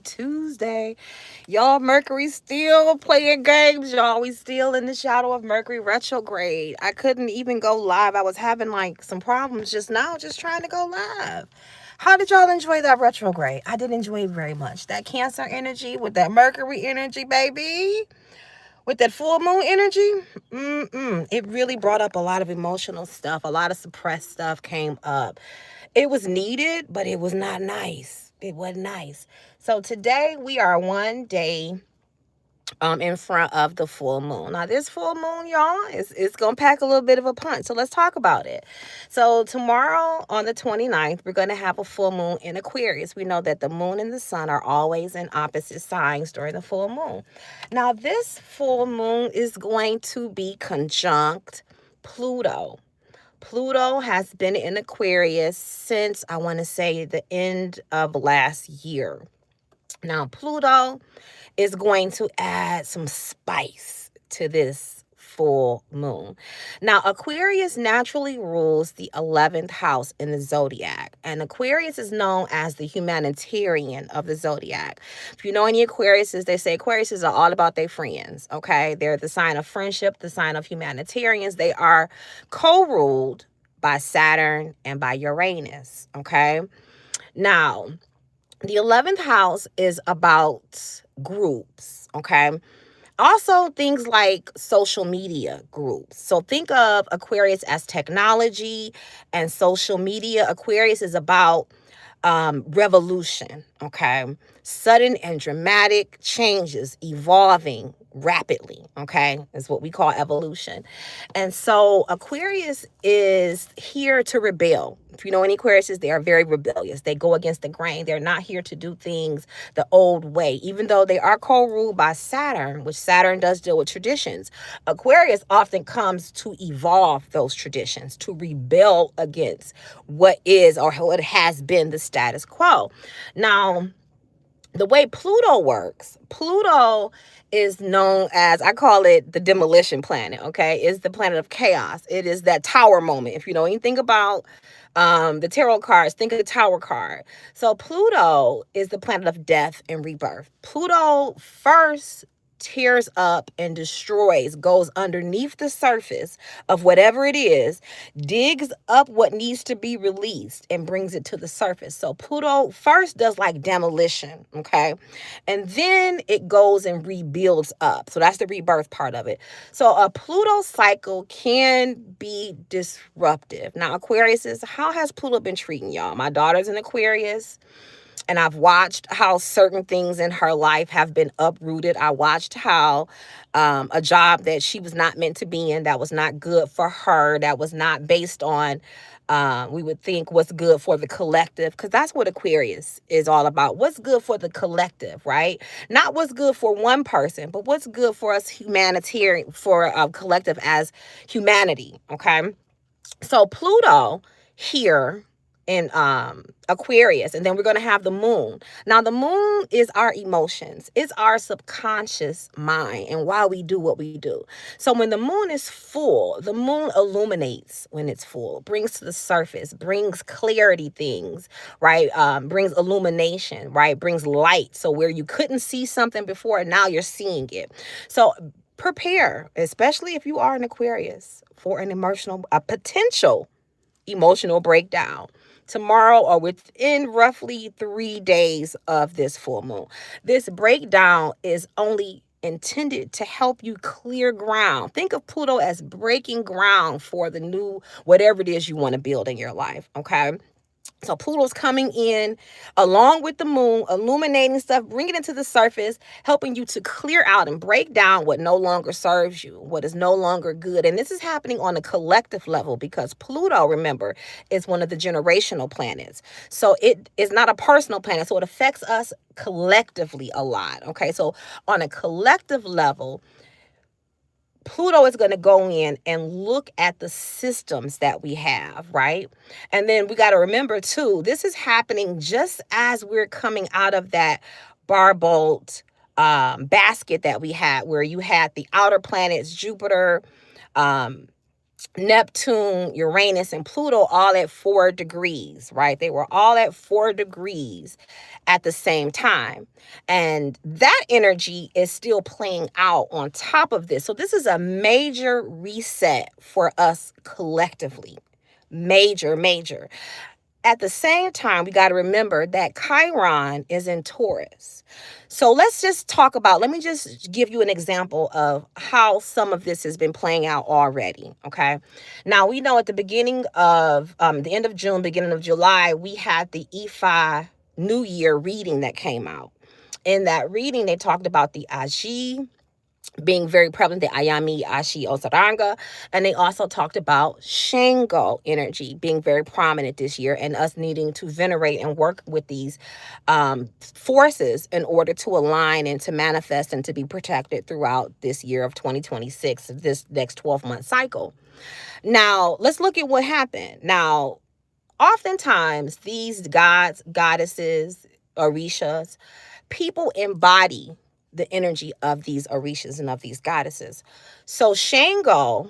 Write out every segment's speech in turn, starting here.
Tuesday. Y'all, Mercury still playing games, y'all. We still in the shadow of Mercury retrograde. I couldn't even go live. I was having like some problems just now, just trying to go live. How did y'all enjoy that retrograde? I did enjoy it very much. That Cancer energy with that Mercury energy, baby. With that full moon energy, it really brought up a lot of emotional stuff. A lot of suppressed stuff came up. It was needed, but it was not nice. It wasn't nice. So today we are one day in front of the full moon. Now this full moon, y'all, it's gonna pack a little bit of a punch. So let's talk about it. So tomorrow on the 29th, we're gonna have a full moon in Aquarius. We know that the moon and the sun are always in opposite signs during the full moon. Now this full moon is going to be conjunct Pluto. Pluto has been in Aquarius since I want to say the end of last year. Now, Pluto is going to add some spice to this full moon. Now, Aquarius naturally rules the 11th house in the zodiac, and Aquarius is known as the humanitarian of the zodiac. If you know any Aquariuses, they say Aquariuses are all about their friends, okay? They're the sign of friendship, the sign of humanitarians. They are co-ruled by Saturn and by Uranus, okay? Now, the 11th house is about groups, okay? Also, things like social media groups. So think of Aquarius as technology and social media. Aquarius is about revolution, okay? Sudden and dramatic changes, evolving rapidly, okay? Is what we call evolution. And so Aquarius is here to rebel. If you know any Aquariuses, they are very rebellious. They go against the grain. They're not here to do things the old way, even though they are co-ruled by Saturn, which Saturn does deal with traditions. Aquarius often comes to evolve those traditions, to rebel against what is or what has been the status quo. Now, the way Pluto works, Pluto is known as, I call it the demolition planet, okay? It's the planet of chaos. It is that tower moment. If you know anything about the tarot cards, think of the tower card. So Pluto is the planet of death and rebirth. Pluto first tears up and destroys, goes underneath the surface of whatever it is, digs up what needs to be released and brings it to the surface. So Pluto first does like demolition, okay? And then it goes and rebuilds up. So that's the rebirth part of it. So a Pluto cycle can be disruptive. Now, Aquarius is, how has Pluto been treating y'all? My daughter's an Aquarius, and I've watched how certain things in her life have been uprooted. I watched how a job that she was not meant to be in, that was not good for her, that was not based on, we would think, what's good for the collective, because that's what Aquarius is all about. What's good for the collective, right? Not what's good for one person, but what's good for us humanitarian, for a collective as humanity, okay? So Pluto here in Aquarius, and then we're going to have the moon. Now the moon is our emotions. It's our subconscious mind and why we do what we do. So when the moon is full, the moon illuminates when it's full, brings to the surface, brings clarity things, right? Brings illumination, right? Brings light. So where you couldn't see something before, now you're seeing it. So prepare, especially if you are an Aquarius, for a potential emotional breakdown tomorrow or within roughly 3 days of this full moon. This breakdown is only intended to help you clear ground. Think of Pluto as breaking ground for the new, whatever it is you want to build in your life, okay? So Pluto's coming in along with the moon, illuminating stuff, bringing it to the surface, helping you to clear out and break down what no longer serves you, what is no longer good. And this is happening on a collective level because Pluto, remember, is one of the generational planets. So it is not a personal planet. So it affects us collectively a lot. Okay. So on a collective level, Pluto is going to go in and look at the systems that we have, right? And then we got to remember, too, this is happening just as we're coming out of that Barbolt basket that we had, where you had the outer planets, Jupiter, um, Neptune, Uranus, and Pluto all at 4 degrees, right? They were all at 4 degrees at the same time. And that energy is still playing out on top of this. So this is a major reset for us collectively. Major, major. At the same time, we got to remember that Chiron is in Taurus. So let's just talk about, let me just give you an example of how some of this has been playing out already. Okay. Now, we know at the beginning of the end of June, beginning of July, we had the EFI New Year reading that came out. In that reading, they talked about the Aji being very prevalent, the Ayami, Ashi, Osaranga. And they also talked about Shango energy being very prominent this year, and us needing to venerate and work with these forces in order to align and to manifest and to be protected throughout this year of 2026, this next 12-month cycle. Now, let's look at what happened. Now, oftentimes, these gods, goddesses, orishas, people embody the energy of these orishas and of these goddesses. So Shango,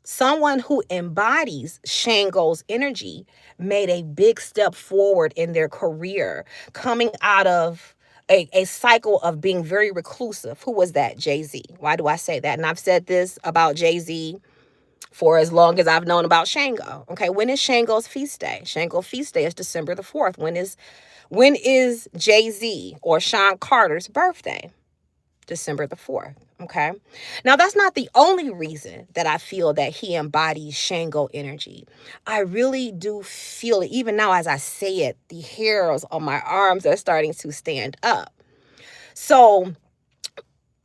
someone who embodies Shango's energy, made a big step forward in their career, coming out of a cycle of being very reclusive. Who was that? Jay-Z. Why do I say that? And I've said this about Jay-Z for as long as I've known about Shango. Okay, when is Shango's feast day? Shango's feast day is December the 4th. When is Jay-Z or Sean Carter's birthday? December the 4th. Okay. Now, that's not the only reason that I feel that he embodies Shango energy. I really do feel it. Even now, as I say it, the hairs on my arms are starting to stand up. So,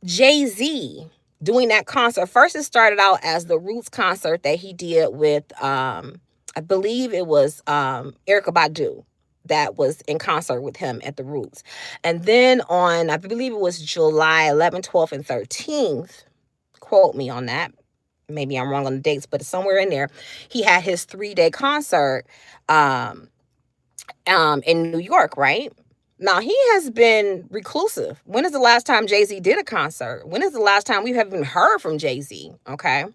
Jay-Z doing that concert, first it started out as the Roots concert that he did with, I believe it was Erykah Badu that was in concert with him at the Roots. And then on, I believe it was July 11th, 12th, and 13th, quote me on that. Maybe I'm wrong on the dates, but it's somewhere in there. He had his 3-day concert in New York, right? Now, he has been reclusive. When is the last time Jay-Z did a concert? When is the last time we have even heard from Jay-Z? Okay.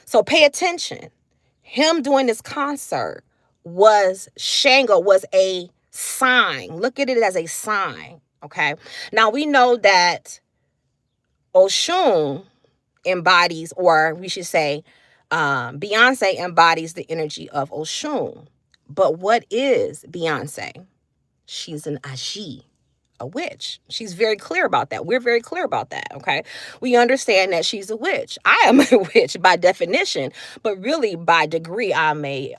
So pay attention. Him doing this concert was Shango, was a sign. Look at it as a sign. Okay. Now we know that Oshun embodies, or we should say, Beyonce embodies the energy of Oshun. But what is Beyonce? She's an Aji, a witch. She's very clear about that. We're very clear about that, okay? We understand that she's a witch. I am a witch by definition, but really by degree, I'm a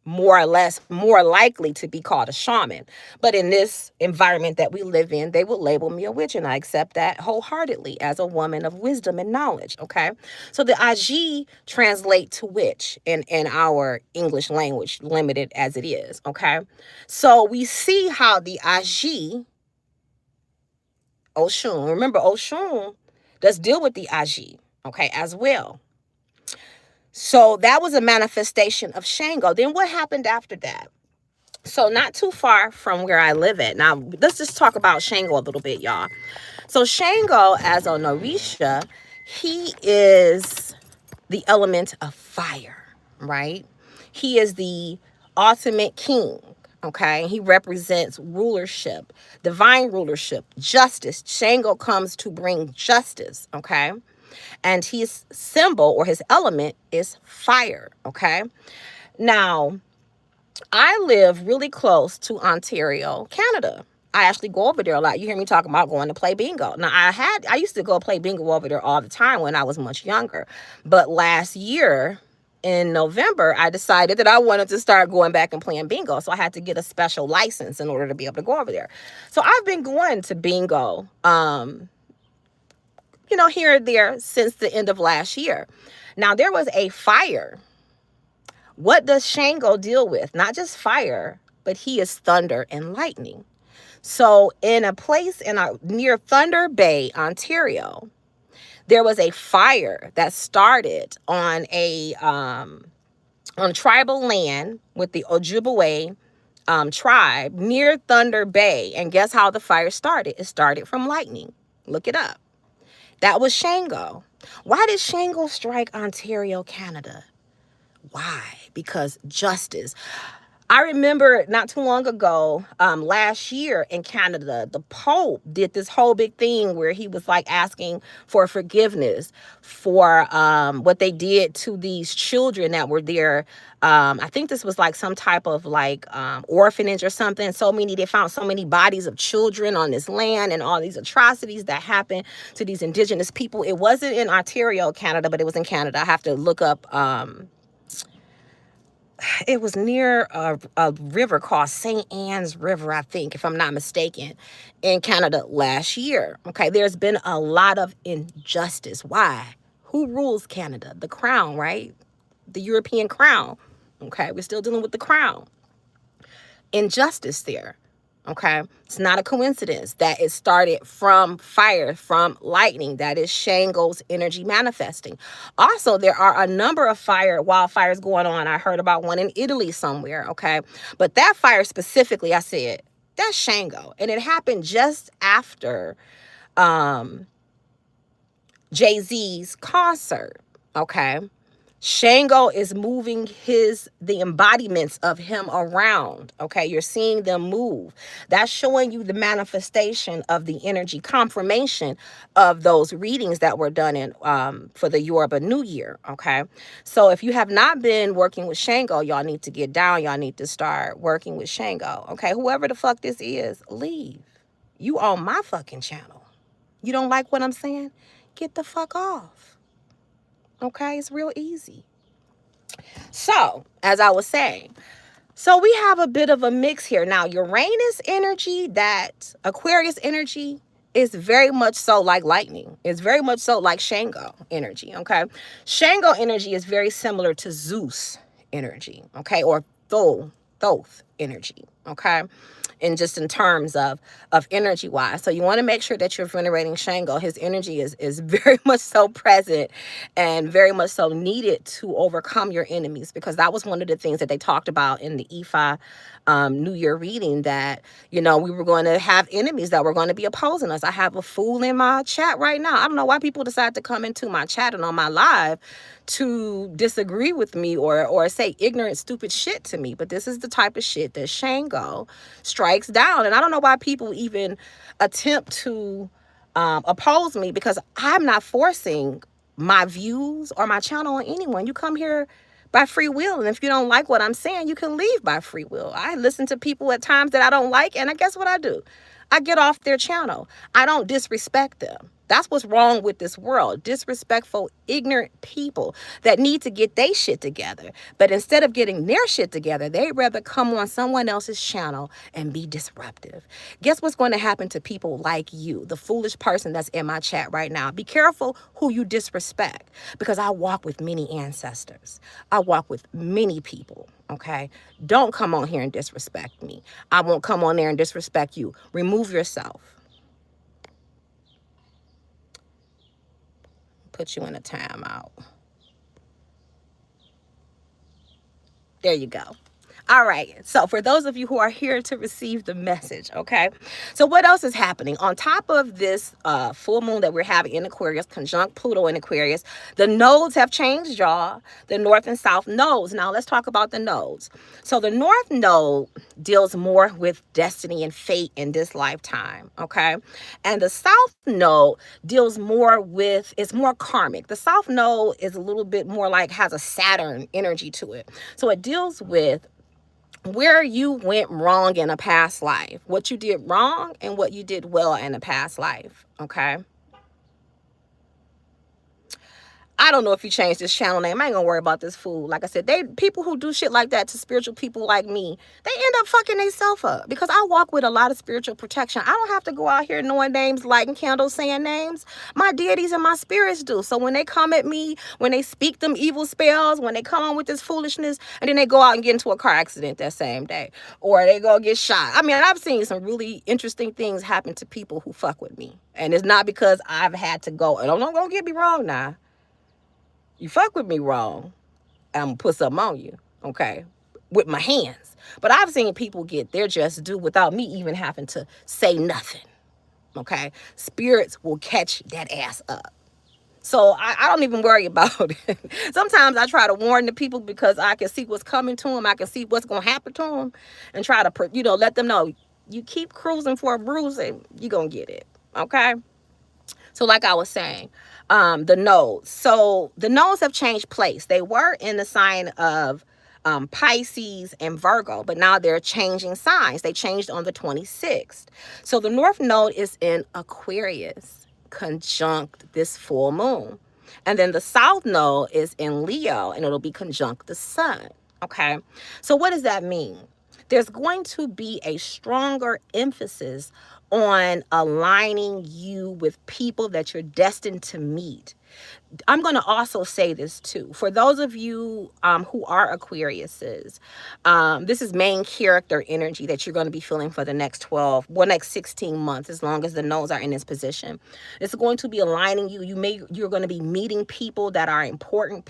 more or less more likely to be called a shaman. But in this environment that we live in, they will label me a witch, and I accept that wholeheartedly as a woman of wisdom and knowledge, okay? So the Aji translate to witch in our English language, limited as it is, okay? So we see how the Aji, Oshun, remember Oshun does deal with the Aji, okay, as well. So that was a manifestation of Shango. Then what happened after that? So not too far from where I live at. Now, let's just talk about Shango a little bit, y'all. So Shango, as an Orisha, he is the element of fire, right? He is the ultimate king, okay? He represents rulership, divine rulership, justice. Shango comes to bring justice, okay? And his symbol or his element is fire, okay? Now, I live really close to Ontario, Canada. I actually go over there a lot. You hear me talking about going to play bingo. Now, I used to go play bingo over there all the time when I was much younger. But last year, in November, I decided that I wanted to start going back and playing bingo. So I had to get a special license in order to be able to go over there. So I've been going to bingo, here and there since the end of last year. Now, there was a fire. What does Shango deal with? Not just fire, but he is thunder and lightning. So in a place near Thunder Bay, Ontario, there was a fire that started on tribal land with the Ojibwe tribe near Thunder Bay. And guess how the fire started? It started from lightning. Look it up. That was Shango. Why did Shango strike Ontario, Canada? Why? Because justice. I remember not too long ago, last year in Canada, the Pope did this whole big thing where he was like asking for forgiveness for what they did to these children that were there. I think this was like some type of like orphanage or something. They found so many bodies of children on this land and all these atrocities that happened to these indigenous people. It wasn't in Ontario, Canada, but it was in Canada. I have to look up. It was near a river called St. Anne's River, I think, if I'm not mistaken, in Canada last year. Okay, there's been a lot of injustice. Why? Who rules Canada? The crown, right? The European crown. Okay, we're still dealing with the crown. Injustice there. Okay, it's not a coincidence that it started from fire, from lightning. That is Shango's energy manifesting. Also, there are a number of wildfires going on. I heard about one in Italy somewhere. Okay, but that fire specifically, I said that's Shango, and it happened just after Jay-Z's concert. Okay, Shango is moving the embodiments of him around. Okay, you're seeing them move. That's showing you the manifestation of the energy confirmation of those readings that were done in for the Yoruba New Year. Okay, so if you have not been working with Shango, y'all need to get down. Y'all need to start working with Shango. Okay, whoever the fuck this is, leave. You on my fucking channel. You don't like what I'm saying? Get the fuck off. Okay, it's real easy. So, as I was saying, so we have a bit of a mix here. Now, Uranus energy, that Aquarius energy, is very much so like lightning. It's very much so like Shango energy, okay? Shango energy is very similar to Zeus energy, okay? Or Thoth energy, okay? And just in terms of energy wise. So you want to make sure that you're venerating Shango. His energy is very much so present and very much so needed to overcome your enemies, because that was one of the things that they talked about in the Ifa New Year reading, that, you know, we were going to have enemies that were going to be opposing us. I have a fool in my chat right now. I don't know why people decide to come into my chat and on my live to disagree with me or say ignorant, stupid shit to me. But this is the type of shit that Shango strikes down. And I don't know why people even attempt to oppose me, because I'm not forcing my views or my channel on anyone. You come here by free will, and if you don't like what I'm saying, you can leave by free will. I listen to people at times that I don't like, and I guess what I do? I get off their channel. I don't disrespect them. That's what's wrong with this world. Disrespectful, ignorant people that need to get their shit together. But instead of getting their shit together, they'd rather come on someone else's channel and be disruptive. Guess what's going to happen to people like you, the foolish person that's in my chat right now? Be careful who you disrespect, because I walk with many ancestors. I walk with many people. Okay, don't come on here and disrespect me. I won't come on there and disrespect you. Remove yourself. Put you in a timeout. There you go. All right. So for those of you who are here to receive the message, okay? So what else is happening? On top of this full moon that we're having in Aquarius, conjunct Pluto in Aquarius, the nodes have changed, y'all. The north and south nodes. Now let's talk about the nodes. So the north node deals more with destiny and fate in this lifetime, okay? And the south node deals more with, it's more karmic. The south node is a little bit more like, has a Saturn energy to it. So it deals with where you went wrong in a past life, what you did wrong and what you did well in a past life, okay? I don't know if you change this channel name. I ain't gonna worry about this fool. Like I said, people who do shit like that to spiritual people like me, they end up fucking themselves up, because I walk with a lot of spiritual protection. I don't have to go out here knowing names, lighting candles, saying names. My deities and my spirits do. So when they come at me, when they speak them evil spells, when they come on with this foolishness, and then they go out and get into a car accident that same day, or they go get shot. I mean, I've seen some really interesting things happen to people who fuck with me. And it's not because I've had to go. And don't get me wrong now. You fuck with me wrong, I'm gonna put something on you, okay, with my hands. But I've seen people get their just due without me even having to say nothing, okay? Spirits will catch that ass up. So I don't even worry about it. Sometimes I try to warn the people because I can see what's coming to them. I can see what's going to happen to them and try to, let them know, you keep cruising for a bruising, you're going to get it. Okay. So like I was saying, the nodes. So the nodes have changed place. They were in the sign of Pisces and Virgo, but now they're changing signs. They changed on the 26th. So the North Node is in Aquarius, conjunct this full moon. And then the South Node is in Leo, and it'll be conjunct the Sun. Okay. So what does that mean? There's going to be a stronger emphasis on aligning you with people that you're destined to meet. I'm going to also say this too. For those of you who are Aquariuses, this is main character energy that you're going to be feeling for the next 16 months, as long as the nodes are in this position. It's going to be aligning you. You're going to be meeting people that are important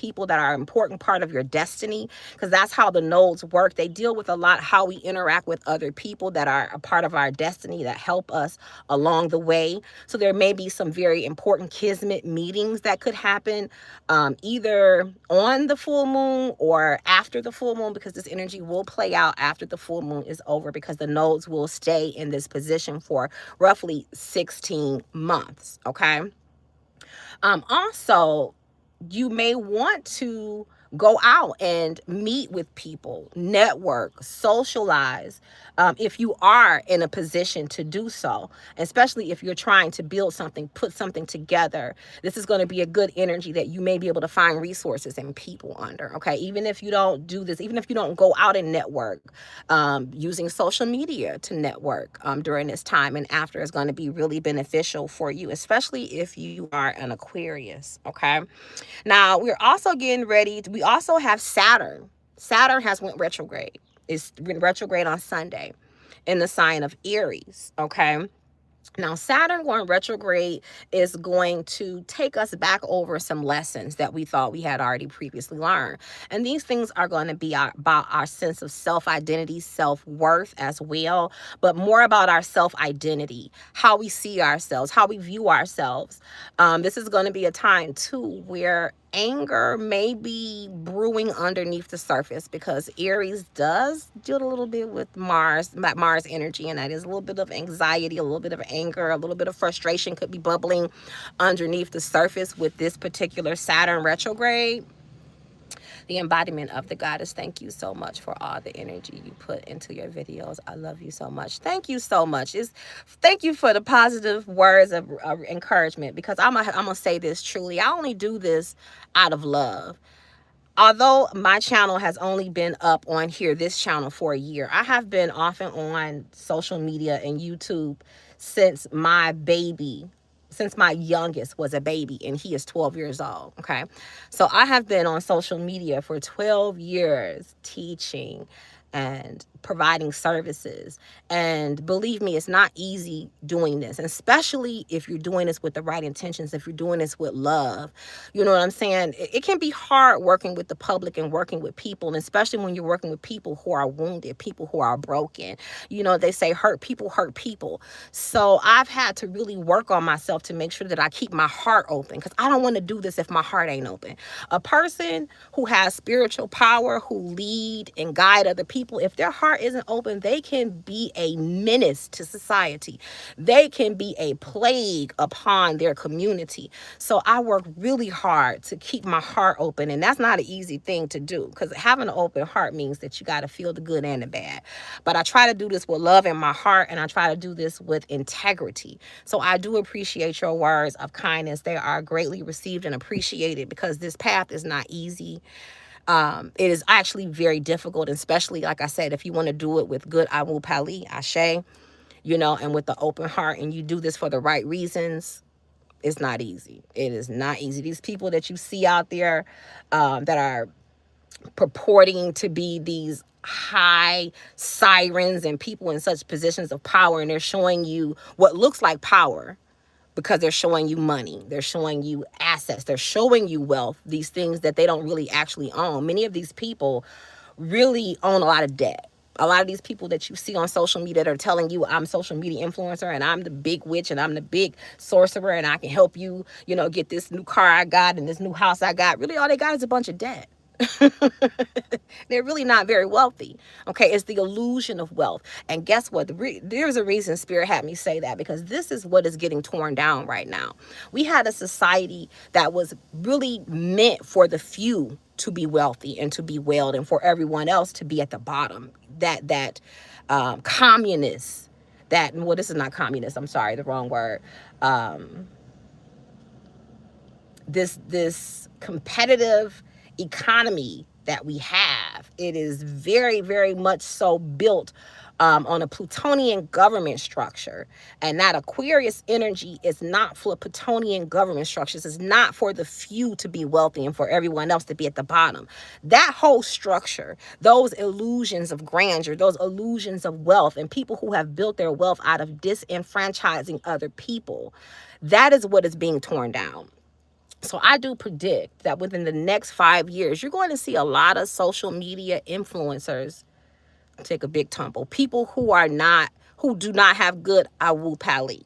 part of your destiny, because that's how the nodes work. They deal with a lot how we interact with other people that are a part of our destiny, that help us along the way. So there may be some very important kismet meetings that could happen either on the full moon or after the full moon, because this energy will play out after the full moon is over, because the nodes will stay in this position for roughly 16 months. Okay. Also, you may want to go out and meet with people, network, socialize, if you are in a position to do so, especially if you're trying to build something, put something together. This is going to be a good energy that you may be able to find resources and people under. Okay. Even if you don't do this, even if you don't go out and network, using social media to network during this time and after is going to be really beneficial for you, especially if you are an Aquarius. Okay. Now we're also getting ready. We also have Saturn. Saturn has went retrograde. It's been retrograde on Sunday in the sign of Aries. Okay. Now, Saturn going retrograde is going to take us back over some lessons that we thought we had already previously learned. And these things are going to be about our sense of self-identity, self-worth as well, but more about our self-identity, how we see ourselves, how we view ourselves. This is going to be a time, too, where anger may be brewing underneath the surface, because Aries does deal a little bit with Mars energy, and that is a little bit of anxiety, a little bit of anger, a little bit of frustration could be bubbling underneath the surface with this particular Saturn retrograde. The embodiment of the goddess, thank you so much for all the energy you put into your videos. I love you so much. Thank you so much. Thank you for the positive words of encouragement, because I'm gonna say this truly. I only do this out of love. Although my channel has only been up on here, this channel, for a year, I have been off and on social media and YouTube since my youngest was a baby, and he is 12 years old. Okay. So I have been on social media for 12 years teaching and providing services. And believe me, it's not easy doing this, and especially if you're doing this with the right intentions, if you're doing this with love. You know what I'm saying? It can be hard working with the public and working with people, and especially when you're working with people who are wounded, people who are broken. They say hurt people hurt people. So I've had to really work on myself to make sure that I keep my heart open, because I don't want to do this if my heart ain't open. A person who has spiritual power, who lead and guide other people, if their heart isn't open, they can be a menace to society. They can be a plague upon their community. So I work really hard to keep my heart open, and that's not an easy thing to do, because having an open heart means that you got to feel the good and the bad. But I try to do this with love in my heart, and I try to do this with integrity. So I do appreciate your words of kindness. They are greatly received and appreciated, because this path is not easy. It is actually very difficult, especially, like I said, if you want to do it with good Amu Pali, Ashe, and with the open heart, and you do this for the right reasons. It's not easy. It is not easy. These people that you see out there that are purporting to be these high sirens and people in such positions of power, and they're showing you what looks like power, because they're showing you money, they're showing you assets, they're showing you wealth, these things that they don't really actually own. Many of these people really own a lot of debt. A lot of these people that you see on social media that are telling you I'm social media influencer and I'm the big witch and I'm the big sorcerer and I can help you, get this new car I got and this new house I got. Really, all they got is a bunch of debt. They're really not very wealthy. Okay, it's the illusion of wealth. And guess what? There's a reason Spirit had me say that, because this is what is getting torn down right now. We had a society that was really meant for the few to be wealthy and to be well, and for everyone else to be at the bottom. That communist. This is not communist. I'm sorry, the wrong word. This competitive economy that we have, it is very, very much so built on a Plutonian government structure. And that Aquarius energy is not for Plutonian government structures. It's not for the few to be wealthy and for everyone else to be at the bottom. That whole structure, those illusions of grandeur, those illusions of wealth, and people who have built their wealth out of disenfranchising other people, that is what is being torn down. So I do predict that within the next 5 years, you're going to see a lot of social media influencers take a big tumble. People who do not have good awu pali.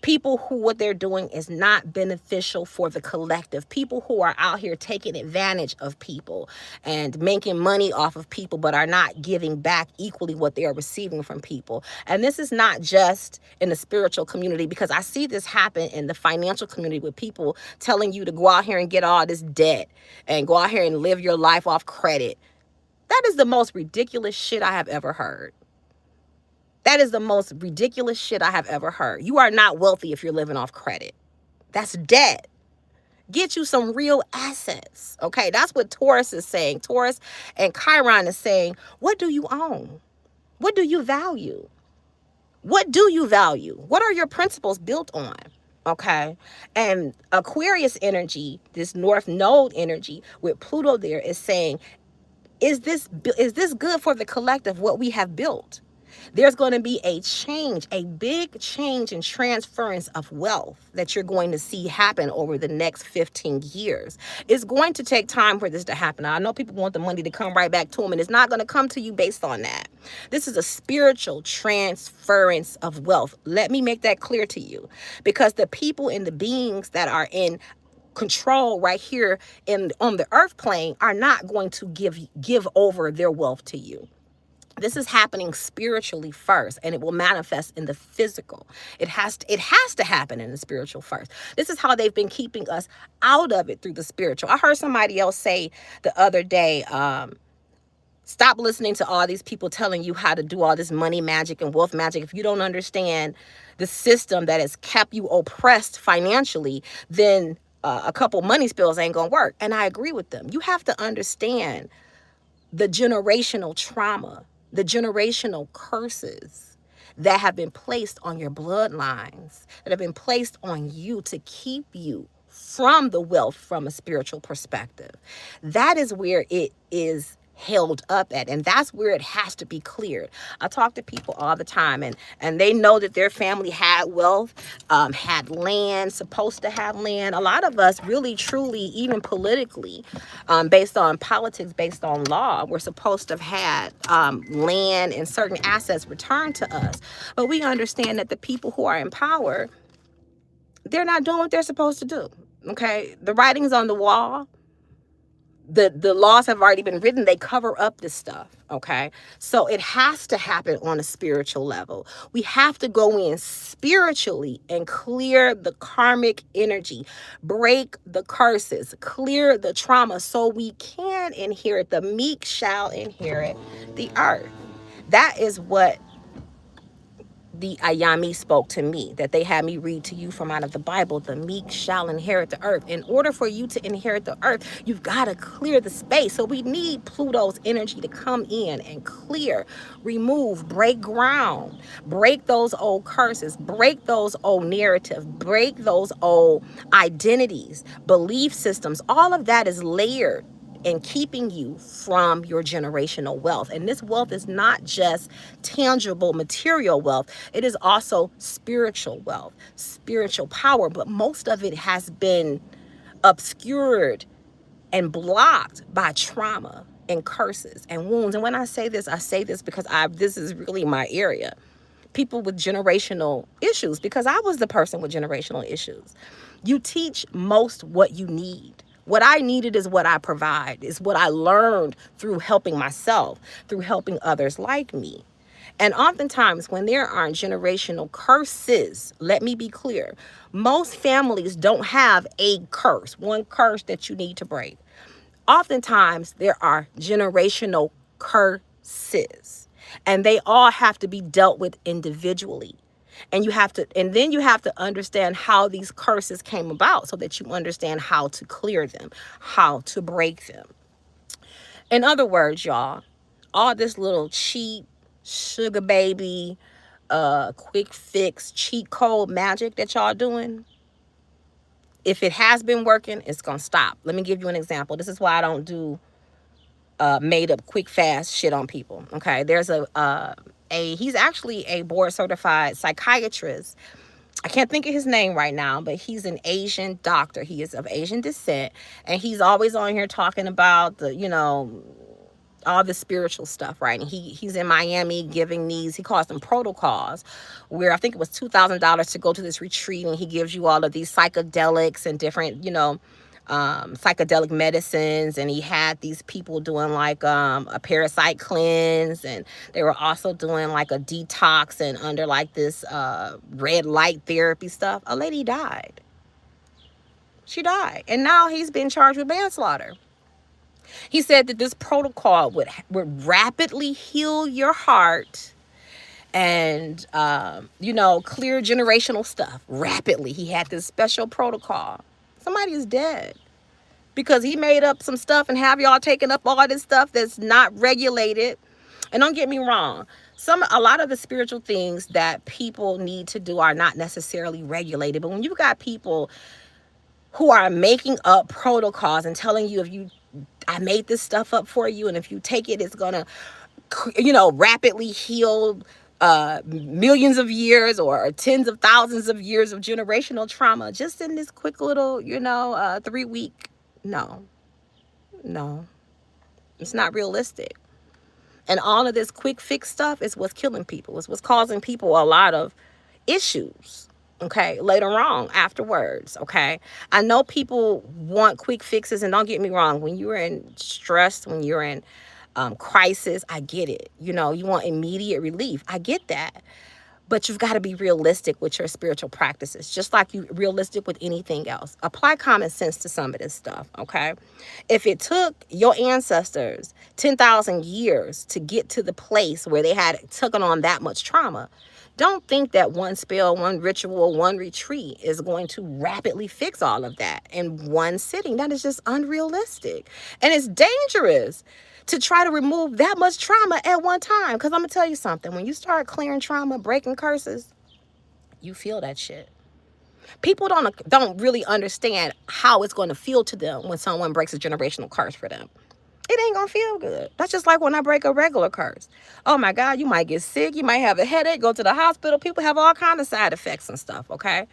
People who what they're doing is not beneficial for the collective. People who are out here taking advantage of people and making money off of people, but are not giving back equally what they are receiving from people. And this is not just in the spiritual community, because I see this happen in the financial community with people telling you to go out here and get all this debt and go out here and live your life off credit. That is the most ridiculous shit I have ever heard. That is the most ridiculous shit I have ever heard. You are not wealthy if you're living off credit. That's debt. Get you some real assets. Okay, that's what Taurus is saying. Taurus and Chiron is saying, what do you own? What do you value? What do you value? What are your principles built on? Okay, and Aquarius energy, this North Node energy with Pluto there, is saying, is this good for the collective, what we have built? There's going to be a change, a big change and transference of wealth that you're going to see happen over the next 15 years. It's going to take time for this to happen. Now, I know people want the money to come right back to them, and it's not going to come to you based on that. This is a spiritual transference of wealth. Let me make that clear to you, because the people and the beings that are in control right here on the earth plane are not going to give over their wealth to you. This is happening spiritually first, and it will manifest in the physical. It has to happen in the spiritual first. This is how they've been keeping us out of it, through the spiritual. I heard somebody else say the other day, stop listening to all these people telling you how to do all this money magic and wealth magic. If you don't understand the system that has kept you oppressed financially, then a couple money spills ain't gonna work. And I agree with them. You have to understand the generational trauma, the generational curses that have been placed on your bloodlines, that have been placed on you to keep you from the wealth from a spiritual perspective. That is where it is held up at, and that's where it has to be cleared. I talk to people all the time, and they know that their family had wealth, had land, supposed to have land. A lot of us really, truly, even politically, based on politics, based on law, we're supposed to have had land and certain assets returned to us. But we understand that the people who are in power, they're not doing what they're supposed to do. Okay, the writing's on the wall. The laws have already been written. They cover up this stuff. Okay, so it has to happen on a spiritual level. We have to go in spiritually and clear the karmic energy, break the curses, clear the trauma, so we can inherit. The meek shall inherit the earth. That is what the Ayami spoke to me, that they had me read to you from out of the Bible. The meek shall inherit the earth. In order for you to inherit the earth, you've got to clear the space. So we need Pluto's energy to come in and clear, remove, break ground, break those old curses, break those old narratives, break those old identities, belief systems. All of that is layered and keeping you from your generational wealth. And this wealth is not just tangible material wealth. It is also spiritual wealth, spiritual power. But most of it has been obscured and blocked by trauma and curses and wounds. And when I say this because this is really my area. People with generational issues, because I was the person with generational issues. You teach most what you need. What I needed is what I provide, is what I learned through helping myself, through helping others like me. And oftentimes, when there are generational curses, let me be clear, most families don't have a curse, one curse that you need to break. Oftentimes, there are generational curses, and they all have to be dealt with individually. And then you have to understand how these curses came about so that you understand how to clear them, how to break them. In other words, y'all, all this little cheap sugar baby, quick fix, cheat code magic that y'all doing, if it has been working, it's gonna stop. Let me give you an example. This is why I don't do made up quick fast shit on people. Okay, there's a he's actually a board certified psychiatrist. I can't think of his name right now, but he's an Asian doctor. He is of Asian descent, and he's always on here talking about the, all the spiritual stuff, right? And he's in Miami giving these, he calls them protocols, where I think it was $2,000 to go to this retreat, and he gives you all of these psychedelics and different, psychedelic medicines. And he had these people doing like a parasite cleanse, and they were also doing like a detox and under like this red light therapy stuff. A lady died. She died, and now he's been charged with manslaughter. He said that this protocol would rapidly heal your heart and, clear generational stuff rapidly. He had this special protocol. Somebody is dead because he made up some stuff and have y'all taking up all this stuff that's not regulated. And don't get me wrong, a lot of the spiritual things that people need to do are not necessarily regulated. But when you got people who are making up protocols and telling you, I made this stuff up for you, and if you take it, it's gonna, rapidly heal millions of years or tens of thousands of years of generational trauma just in this quick little, 3 week. No, no, it's not realistic. And all of this quick fix stuff is what's killing people. It's what's causing people a lot of issues. Okay, later on, afterwards. Okay, I know people want quick fixes, and don't get me wrong. When you're in stress, when you're in crisis, I get it. You want immediate relief. I get that. But you've got to be realistic with your spiritual practices, just like you realistic with anything else. Apply common sense to some of this stuff, okay? If it took your ancestors 10,000 years to get to the place where they had taken on that much trauma, don't think that one spell, one ritual, one retreat is going to rapidly fix all of that in one sitting. That is just unrealistic. And it's dangerous to try to remove that much trauma at one time. Because I'm going to tell you something. When you start clearing trauma, breaking curses, you feel that shit. People don't really understand how it's going to feel to them when someone breaks a generational curse for them. It ain't going to feel good. That's just like when I break a regular curse. Oh my God, you might get sick. You might have a headache, go to the hospital. People have all kinds of side effects and stuff, okay?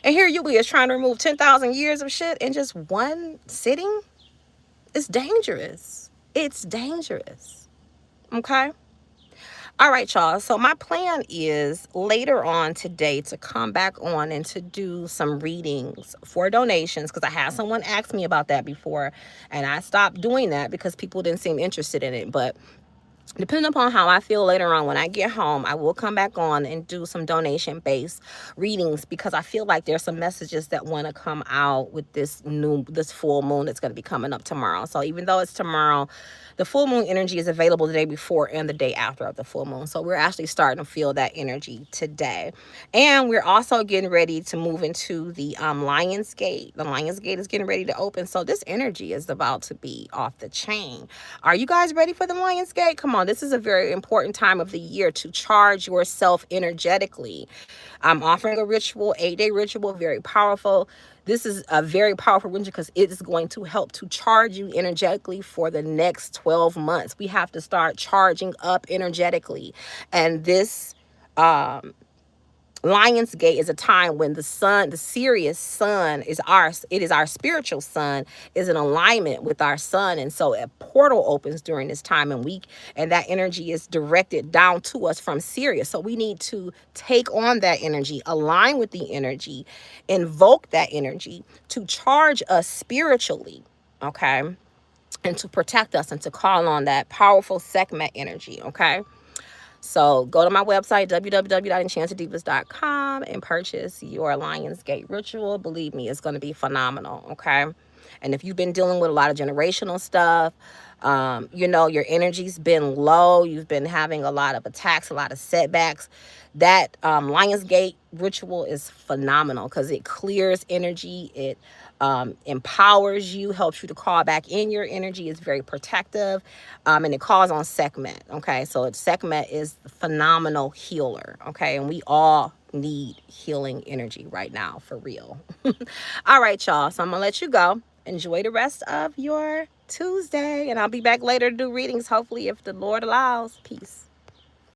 And here you is trying to remove 10,000 years of shit in just one sitting. It's dangerous. It's dangerous. Okay? All right, y'all. So my plan is later on today to come back on and to do some readings for donations, because I had someone ask me about that before, and I stopped doing that because people didn't seem interested in it. But depending upon how I feel later on when I get home, I will come back on and do some donation-based readings, because I feel like there's some messages that want to come out with this full moon that's going to be coming up tomorrow. So even though it's tomorrow, the full moon energy is available the day before and the day after of the full moon. So we're actually starting to feel that energy today. And we're also getting ready to move into the Lion's Gate. The Lion's Gate is getting ready to open. So this energy is about to be off the chain. Are you guys ready for the Lion's Gate? Come on, this is a very important time of the year to charge yourself energetically. I'm offering a ritual, 8-day ritual, very powerful. This is a very powerful ritual because it is going to help to charge you energetically for the next 12 months. We have to start charging up energetically. And this Lionsgate is a time when the sun, the Sirius sun, is our spiritual sun, is in alignment with our sun. And so a portal opens during this time and week, and that energy is directed down to us from Sirius. So we need to take on that energy, align with the energy, invoke that energy to charge us spiritually, okay? And to protect us and to call on that powerful Sekhmet energy, okay? So go to my website, www.enchantedivas.com, and purchase your Lionsgate ritual. Believe me, it's going to be phenomenal, okay? And if you've been dealing with a lot of generational stuff, your energy's been low, you've been having a lot of attacks, a lot of setbacks, that Lionsgate ritual is phenomenal because it clears energy, it empowers you, helps you to call back in your energy. It's very protective, and it calls on Sekhmet. Okay, so Sekhmet is a phenomenal healer. Okay, and we all need healing energy right now, for real. All right, y'all. So I'm gonna let you go. Enjoy the rest of your Tuesday, and I'll be back later to do readings, hopefully, if the Lord allows. Peace.